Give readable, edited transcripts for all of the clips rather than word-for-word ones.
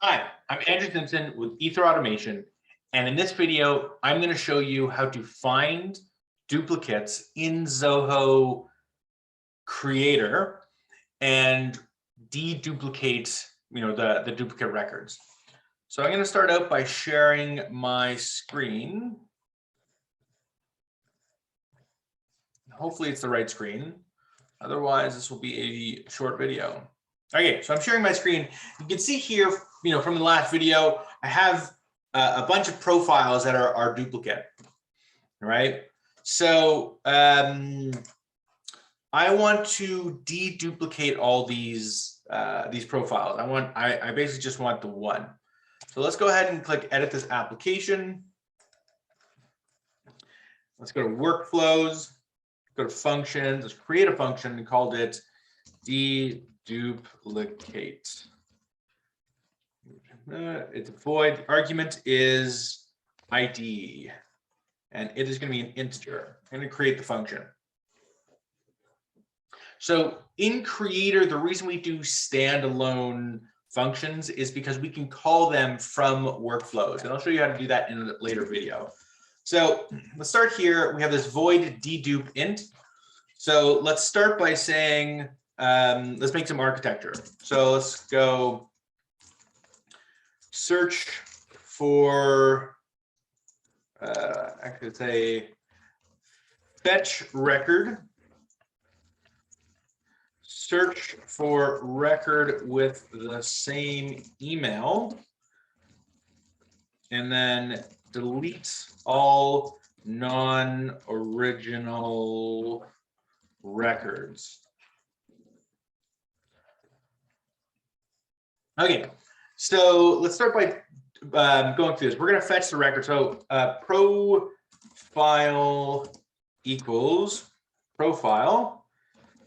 Hi, I'm Andrew Simpson with Ether Automation, and in this video, I'm going to show you how to find duplicates in Zoho Creator and deduplicate, the duplicate records. So I'm going to start out by sharing my screen. Hopefully it's the right screen. Otherwise, this will be a short video. Okay, so I'm sharing my screen. You can see here, from the last video, I have a bunch of profiles that are duplicate, right? So I want to deduplicate all these profiles. I basically just want the one. So let's go ahead and click edit this application. Let's go to workflows, go to functions, let's create a function and called it deduplicate. It's a void. The argument is ID, and it is going to be an integer. I'm going to create the function. So in Creator, the reason we do standalone functions is because we can call them from workflows, and I'll show you how to do that in a later video. So let's start here. We have this void dedupe int. So let's start by saying, let's make some architecture. So let's go search for, I could say fetch record, search for record with the same email, and then delete all non-original records. Okay, so let's start by going through this. We're going to fetch the record. So profile equals profile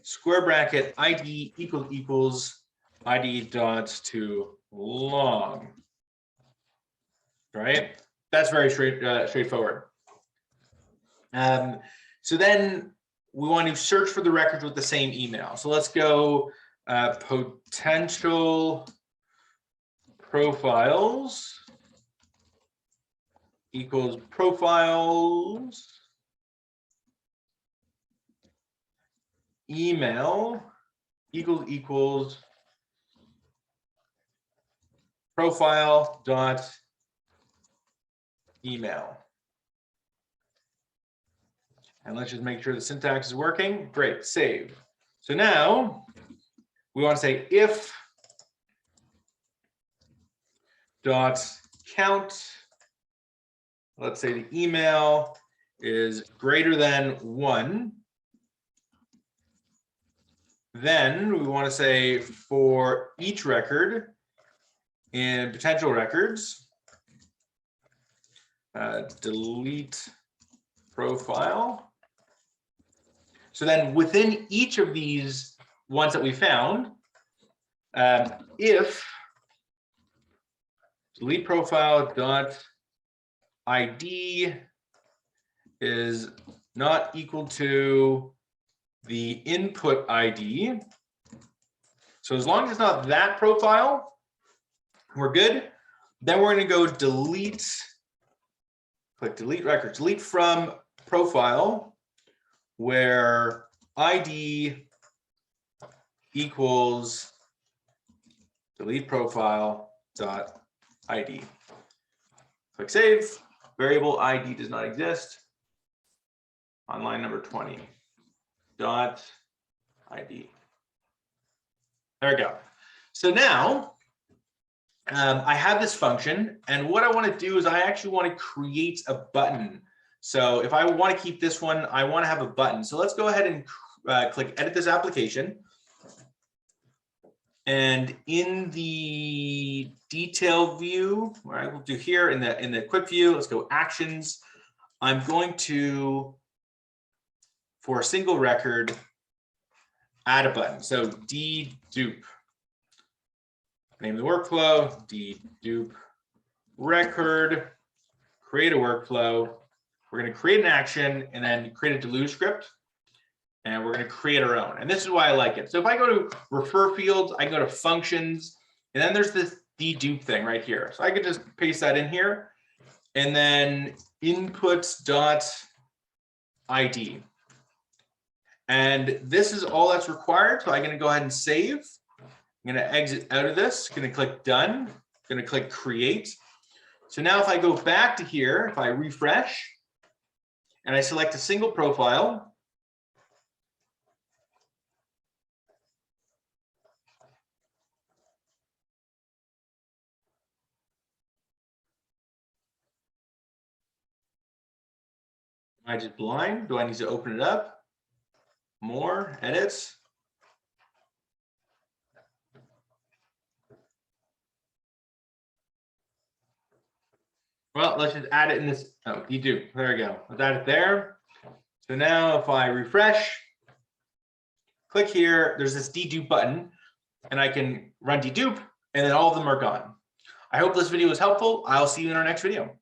square bracket ID equals ID dot to long. Right? That's very straightforward. So then we want to search for the records with the same email. So let's go potential profiles equals profiles email equals profile dot email. And let's just make sure the syntax is working. Great, save. So now we want to say if dot count, let's say the email is greater than 1, then we want to say for each record in potential records, delete profile. So then within each of these ones that we found, if delete profile dot ID is not equal to the input ID. So as long as it's not that profile, we're good. Then we're going to go delete, click delete record, delete from profile where ID equals delete profile dot ID. Click save. Variable ID does not exist. On line number 20. Dot ID. There we go. So now I have this function, and what I want to do is I actually want to create a button. So if I want to keep this one, I want to have a button. So let's go ahead and click edit this application. And in the detail view, what I will do here in the quick view, let's go actions. I'm going to, for a single record, add a button. So dedupe. Name of the workflow, dedupe record, create a workflow. We're going to create an action and then create a Deluge script. And we're going to create our own. And this is why I like it. So if I go to refer fields, I can go to functions, and then there's this dedupe thing right here. So I could just paste that in here and then inputs.id. And this is all that's required. So I'm going to go ahead and save. I'm going to exit out of this, going to click done, going to click create. So now if I go back to here, if I refresh and I select a single profile, am I just blind? Do I need to open it up? More, edits. Well, let's just add it in this. Oh, dedupe. There we go. Let's add it there. So now if I refresh, click here, there's this dedupe button, and I can run dedupe, and then all of them are gone. I hope this video was helpful. I'll see you in our next video.